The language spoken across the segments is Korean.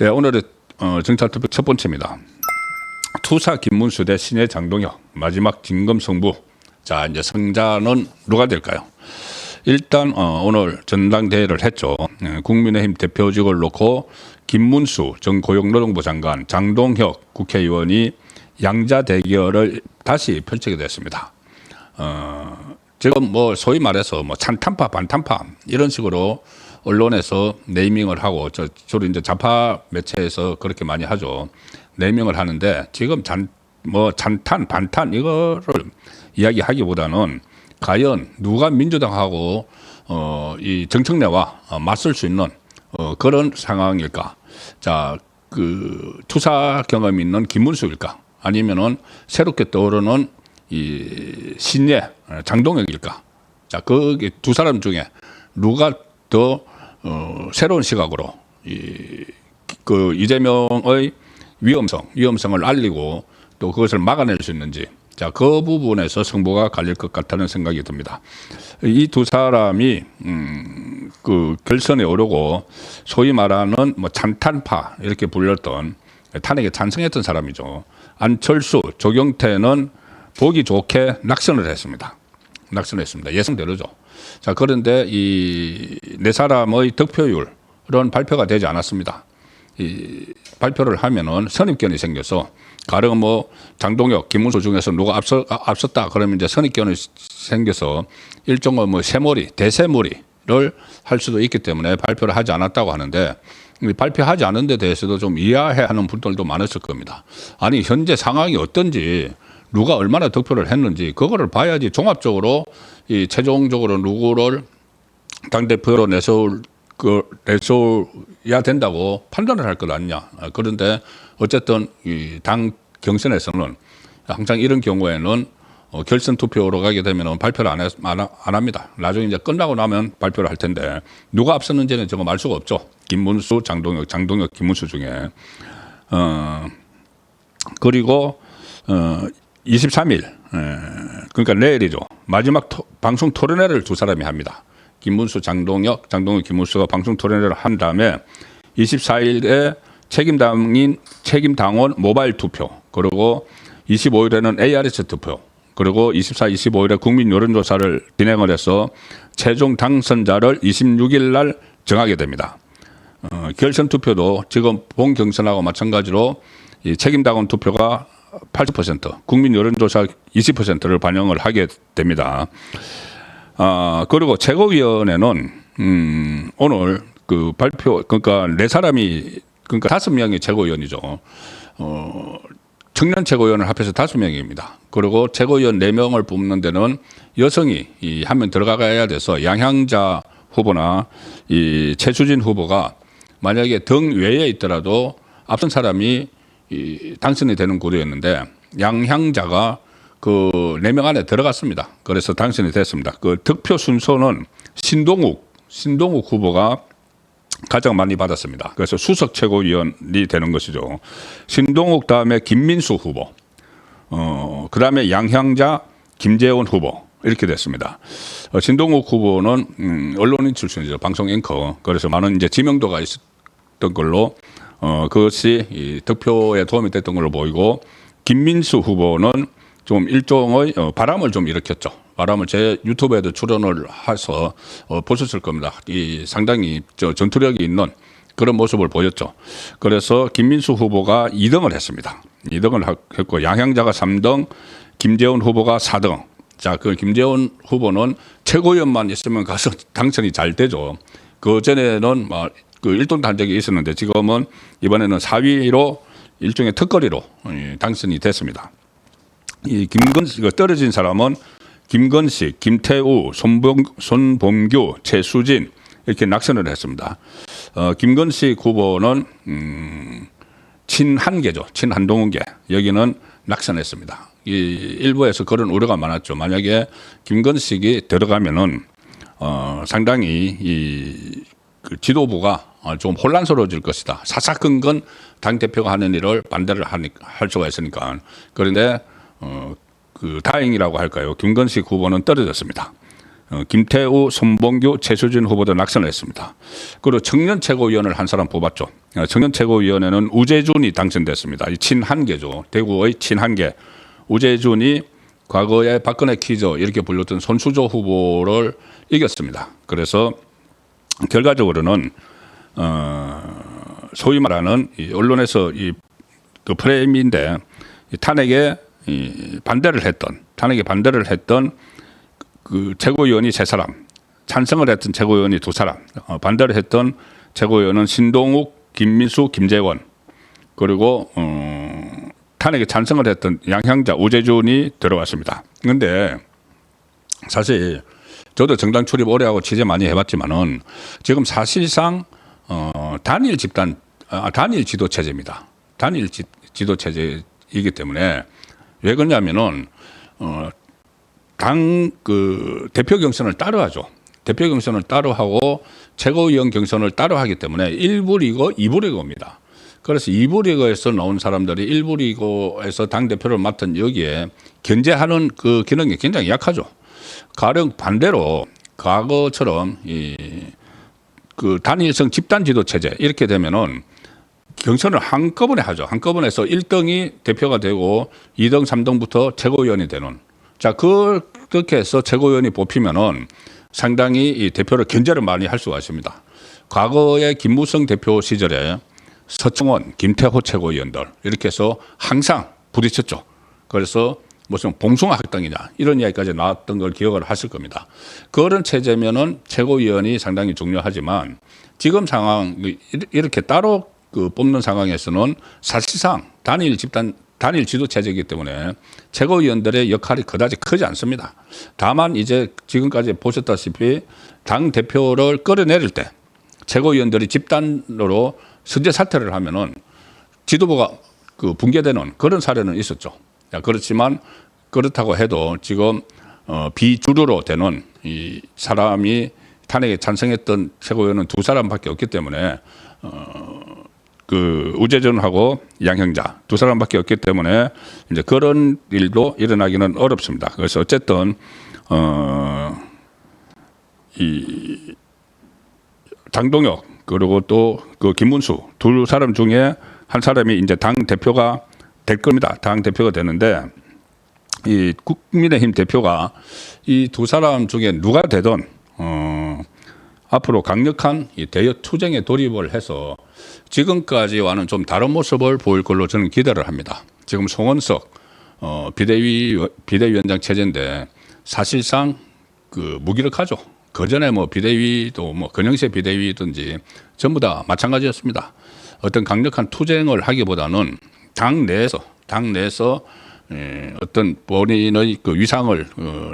네, 오늘의 정찰 투표 첫 번째입니다. 투사 김문수 대 신예 장동혁 마지막 진검승부. 자, 이제 승자는 누가 될까요? 일단 오늘 전당대회를 했죠. 국민의힘 대표직을 놓고 김문수 전 고용노동부 장관, 장동혁 국회의원이 양자 대결을 다시 펼치게 됐습니다. 지금 뭐 소위 말해서 뭐 찬탄파 반탄파 이런 식으로 언론에서 네이밍을 하고 주로 이제 좌파 매체에서 그렇게 많이 하죠. 네이밍을 하는데 지금 찬탄 반탄 이거를 이야기하기보다는 과연 누가 민주당하고 이 정청래와 맞설 수 있는 그런 상황일까? 자, 그 투사 경험이 있는 김문수일까? 아니면은 새롭게 떠오르는 이 신예 장동혁일까? 자, 그 두 사람 중에 누가 더 새로운 시각으로 그 이재명의 위험성을 알리고 또 그것을 막아낼 수 있는지, 자, 그 부분에서 승부가 갈릴 것 같다는 생각이 듭니다. 이 두 사람이 그 결선에 오르고 소위 말하는 뭐 찬탄파 이렇게 불렸던 탄핵에 찬성했던 사람이죠. 안철수, 조경태는 보기 좋게 낙선을 했습니다. 예상대로죠. 자, 그런데 이 네 사람의 득표율은 발표가 되지 않았습니다. 이 발표를 하면은 선입견이 생겨서 가령 뭐 장동혁, 김문수 중에서 누가 앞섰다 그러면 이제 선입견이 생겨서 일종의 뭐 대세몰이를 할 수도 있기 때문에 발표를 하지 않았다고 하는데, 발표하지 않은 데 대해서도 좀 이해하는 분들도 많았을 겁니다. 아니, 현재 상황이 어떤지, 누가 얼마나 득표를 했는지 그거를 봐야지 종합적으로 이 최종적으로 누구를 당대표로 내세워야 된다고 판단을 할 것 아니냐. 그런데 어쨌든 이 당 경선에서는 항상 이런 경우에는 결선 투표로 가게 되면 발표를 안 합니다. 나중에 이제 끝나고 나면 발표를 할 텐데 누가 앞섰는지는 지금 알 수가 없죠. 김문수, 장동혁, 김문수 중에. 그리고 23일, 그러니까 내일이죠. 마지막 방송 토론회를 두 사람이 합니다. 김문수, 장동혁, 김문수가 방송 토론회를 한 다음에 24일에 책임당원 모바일 투표, 그리고 25일에는 ARS 투표, 그리고 24, 25일에 국민 여론조사를 진행을 해서 최종 당선자를 26일 날 정하게 됩니다. 결선 투표도 지금 본 경선하고 마찬가지로 이 책임당원 투표가 80%, 국민 여론조사 20%를 반영을 하게 됩니다. 그리고 최고위원회는 오늘 그 발표, 그러니까 네 사람이, 그러니까 5명이 최고위원이죠. 청년 최고위원을 합해서 5명입니다. 그리고 최고위원 4명을 뽑는 데는 여성이 한 명 들어가야 돼서 양향자 후보나 이 최수진 후보가 만약에 등 외에 있더라도 앞선 사람이 당선이 되는 구도였는데 양향자가 그 4명 안에 들어갔습니다. 그래서 당선이 됐습니다. 그 득표 순서는 신동욱 후보가 가장 많이 받았습니다. 그래서 수석 최고위원이 되는 것이죠. 신동욱 다음에 김민수 후보, 그 다음에 양향자, 김재원 후보 이렇게 됐습니다. 신동욱 후보는 언론인 출신이죠. 방송 앵커. 그래서 많은 이제 지명도가 있었던 걸로 그것이 이 득표에 도움이 됐던 걸로 보이고, 김민수 후보는 좀 일종의 바람을 좀 일으켰죠. 바람을 제 유튜브에도 출연을 해서 보셨을 겁니다. 이 상당히 전투력이 있는 그런 모습을 보였죠. 그래서 김민수 후보가 2등을 했습니다. 2등을 했고 양향자가 3등, 김재원 후보가 4등. 자, 그 김재원 후보는 최고위원만 있으면 가서 당선이 잘 되죠. 그 전에는 그 1등도 한 적이 있었는데 지금은 이번에는 4위로 일종의 턱걸이로 당선이 됐습니다. 이 떨어진 사람은 김건식, 김태우, 손범규, 최수진 이렇게 낙선을 했습니다. 김건식 후보는 친한계죠. 친한동훈계. 여기는 낙선했습니다. 이 일부에서 그런 우려가 많았죠. 만약에 김건식이 들어가면은 상당히 그 지도부가 좀 혼란스러워질 것이다. 사사건건 당대표가 하는 일을 반대를 할 수가 있으니까. 그런데 그 다행이라고 할까요? 김건식 후보는 떨어졌습니다. 김태우, 손봉규, 최수진 후보도 낙선을 했습니다. 그리고 청년 최고위원을 한 사람 뽑았죠. 청년 최고위원회는 우재준이 당선됐습니다. 이 친한계죠. 대구의 친한계. 우재준이 과거에 박근혜 퀴즈 이렇게 불렸던 손수조 후보를 이겼습니다. 그래서 결과적으로는 소위 말하는 이 언론에서 그 프레임인데 탄핵에 반대를 했던 그 최고위원이 3사람, 찬성을 했던 최고위원이 2사람, 반대를 했던 최고위원은 신동욱, 김민수, 김재원, 그리고 탄핵에 찬성을 했던 양향자, 우재준이 들어왔습니다. 그런데 사실 저도 정당 출입 오래 하고 취재 많이 해봤지만은 지금 사실상 단일 지도 체제입니다. 단일 지도 체제이기 때문에 왜 그러냐면은 당 그 대표 경선을 따로 하죠. 대표 경선을 따로 하고 최고위원 경선을 따로 하기 때문에 1부 리그, 2부 리그입니다. 그래서 2부 리그에서 나온 사람들이 1부 리그에서 당 대표를 맡은 여기에 견제하는 그 기능이 굉장히 약하죠. 가령 반대로 과거처럼 그 단일성 집단 지도 체제 이렇게 되면은 경선을 한꺼번에 하죠. 한꺼번에 해서 1등이 대표가 되고 2등, 3등부터 최고위원이 되는. 자, 그렇게 해서 최고위원이 뽑히면은 상당히 이 대표를 견제를 많이 할 수가 있습니다. 과거에 김무성 대표 시절에 서청원, 김태호 최고위원들 이렇게 해서 항상 부딪혔죠. 그래서 무슨 봉숭아 학당이냐 이런 이야기까지 나왔던 걸 기억을 하실 겁니다. 그런 체제면은 최고위원이 상당히 중요하지만 지금 상황 이렇게 따로 그 뽑는 상황에서는 사실상 단일 지도 체제이기 때문에 최고위원들의 역할이 그다지 크지 않습니다. 다만 이제 지금까지 보셨다시피 당 대표를 끌어내릴 때 최고위원들이 집단으로 선제 사퇴를 하면은 지도부가 그 붕괴되는 그런 사례는 있었죠. 그렇지만 그렇다고 해도 지금 비주류로 되는 이 사람이 탄핵에 찬성했던 최고위원은 2사람밖에 없기 때문에 그 우재준하고 양형자 2사람밖에 없기 때문에 이제 그런 일도 일어나기는 어렵습니다. 그래서 어쨌든 이 장동혁 그리고 또 그 김문수 2사람 중에 한 사람이 이제 당 대표가 될 겁니다. 당 대표가 되는데 이 국민의힘 대표가 이 2사람 중에 누가 되든 앞으로 강력한 이 대여 투쟁에 돌입을 해서 지금까지와는 좀 다른 모습을 보일 걸로 저는 기대를 합니다. 지금 송원석 비대위원장 체제인데 사실상 그 무기력하죠. 그 전에 뭐 비대위도 뭐 건영세 비대위든지 전부 다 마찬가지였습니다. 어떤 강력한 투쟁을 하기보다는 당 내에서 어떤 본인의 그 위상을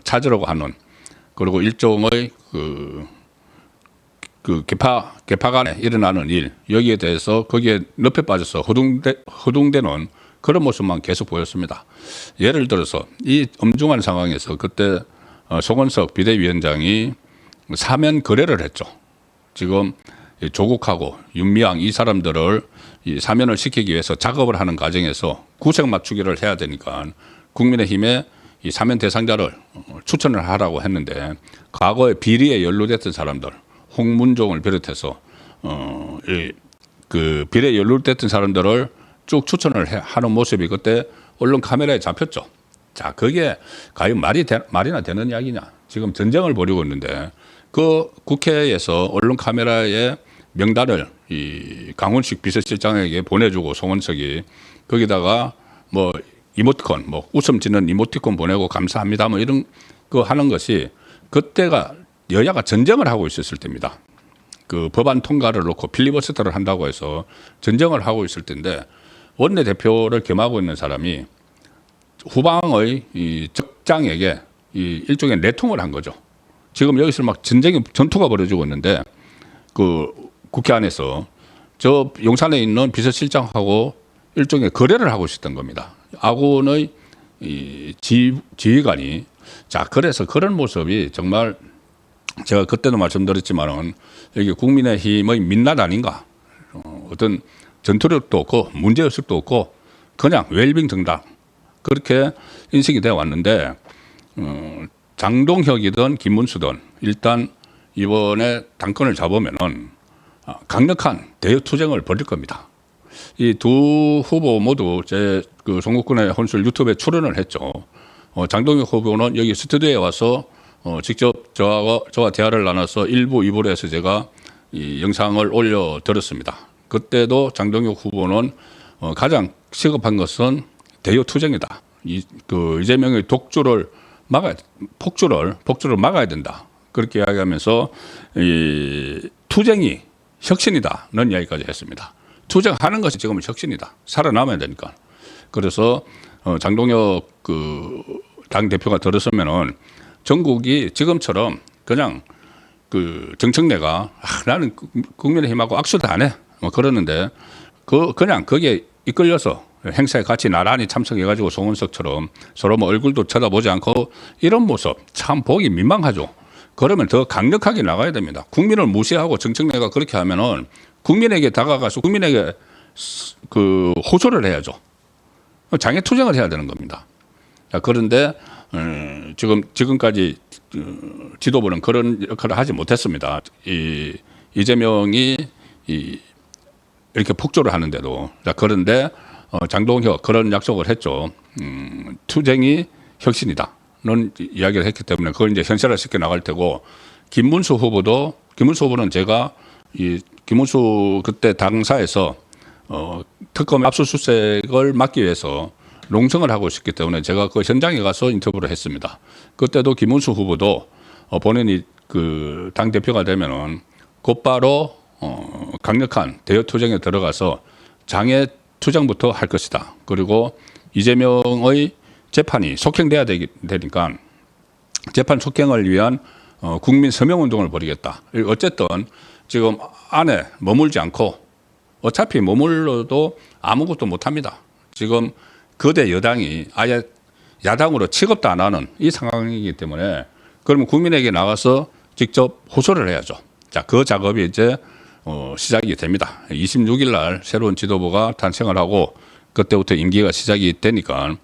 찾으려고 하는 그리고 일종의 그 개파 간에 일어나는 일 여기에 대해서 거기에 늪에 빠져서 허둥대는 그런 모습만 계속 보였습니다. 예를 들어서 이 엄중한 상황에서 그때 송원석 비대위원장이 사면 거래를 했죠. 지금 조국하고 윤미향 이 사람들을 이 사면을 시키기 위해서 작업을 하는 과정에서 구색 맞추기를 해야 되니까 국민의힘에 이 사면 대상자를 추천을 하라고 했는데 과거에 비리에 연루됐던 사람들 홍문종을 비롯해서 그 비리에 연루됐던 사람들을 쭉 추천을 하는 모습이 그때 언론 카메라에 잡혔죠. 자, 그게 과연 말이나 되는 이야기냐? 지금 전쟁을 벌이고 있는데 그 국회에서 언론 카메라에 명단을 이 강훈식 비서실장에게 보내주고 송원석이 거기다가 뭐 이모티콘, 뭐 웃음 짓는 이모티콘 보내고 감사합니다, 뭐 이런 거 하는 것이 그때가 여야가 전쟁을 하고 있었을 때입니다. 그 법안 통과를 놓고 필리버스터를 한다고 해서 전쟁을 하고 있을 때인데 원내대표를 겸하고 있는 사람이 후방의 이 적장에게 이 일종의 내통을 한 거죠. 지금 여기서 막 전투가 벌어지고 있는데 그 국회 안에서 저 용산에 있는 비서실장하고 일종의 거래를 하고 있었던 겁니다. 아군의 이 지휘관이. 자, 그래서 그런 모습이 정말 제가 그때도 말씀드렸지만은 여기 국민의힘의 민낯 아닌가. 어떤 전투력도 없고 문제의식도 없고 그냥 웰빙 정당. 그렇게 인식이 되어 왔는데 장동혁이든 김문수든 일단 이번에 당권을 잡으면은 강력한 대여 투쟁을 벌일 겁니다. 이 두 후보 모두 제 그 송국군의 혼술 유튜브에 출연을 했죠. 장동혁 후보는 여기 스튜디오에 와서 직접 저와 대화를 나눠서 1부, 2부로 해서 제가 이 영상을 올려드렸습니다. 그때도 장동혁 후보는 가장 시급한 것은 대여 투쟁이다. 이재명의 폭주를 막아야 된다. 그렇게 이야기하면서 이 투쟁이 혁신이다는 이야기까지 했습니다. 투쟁하는 것이 지금은 혁신이다. 살아남아야 되니까. 그래서 장동혁 당 대표가 들었으면은 전국이 지금처럼 그냥 정청래가 나는 국민의힘하고 악수도 안 해. 그러는데 그냥 거기에 이끌려서 행사에 같이 나란히 참석해가지고 송원석처럼 서로 얼굴도 쳐다보지 않고 이런 모습 참 보기 민망하죠. 그러면 더 강력하게 나가야 됩니다. 국민을 무시하고 정청래가 그렇게 하면은 국민에게 다가가서 국민에게 호소를 해야죠. 장애 투쟁을 해야 되는 겁니다. 자, 그런데 지금까지 지도부는 그런 역할을 하지 못했습니다. 이재명이 이렇게 폭주를 하는데도. 자, 그런데 장동혁 그런 약속을 했죠. 투쟁이 혁신이다는 이야기를 했기 때문에 그걸 이제 현실화시켜 나갈 테고, 김문수 후보는 제가 김문수 그때 당사에서 특검 압수수색을 막기 위해서 농성을 하고 있었기 때문에 제가 그 현장에 가서 인터뷰를 했습니다. 그때도 김문수 후보도 본인이 당 대표가 되면은 곧바로 강력한 대여 투쟁에 들어가서 장애 투쟁부터 할 것이다. 그리고 이재명의 재판이 속행돼야 되니까 재판 속행을 위한 국민 서명 운동을 벌이겠다. 어쨌든 지금 안에 머물지 않고 어차피 머물러도 아무것도 못합니다. 지금 거대 여당이 아예 야당으로 취급도 안 하는 이 상황이기 때문에 그러면 국민에게 나가서 직접 호소를 해야죠. 자, 그 작업이 이제 시작이 됩니다. 26일 날 새로운 지도부가 탄생을 하고 그때부터 임기가 시작이 되니까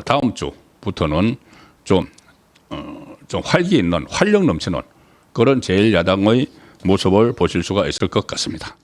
다음 주부터는 좀 활기 있는 활력 넘치는 그런 제1야당의 모습을 보실 수가 있을 것 같습니다.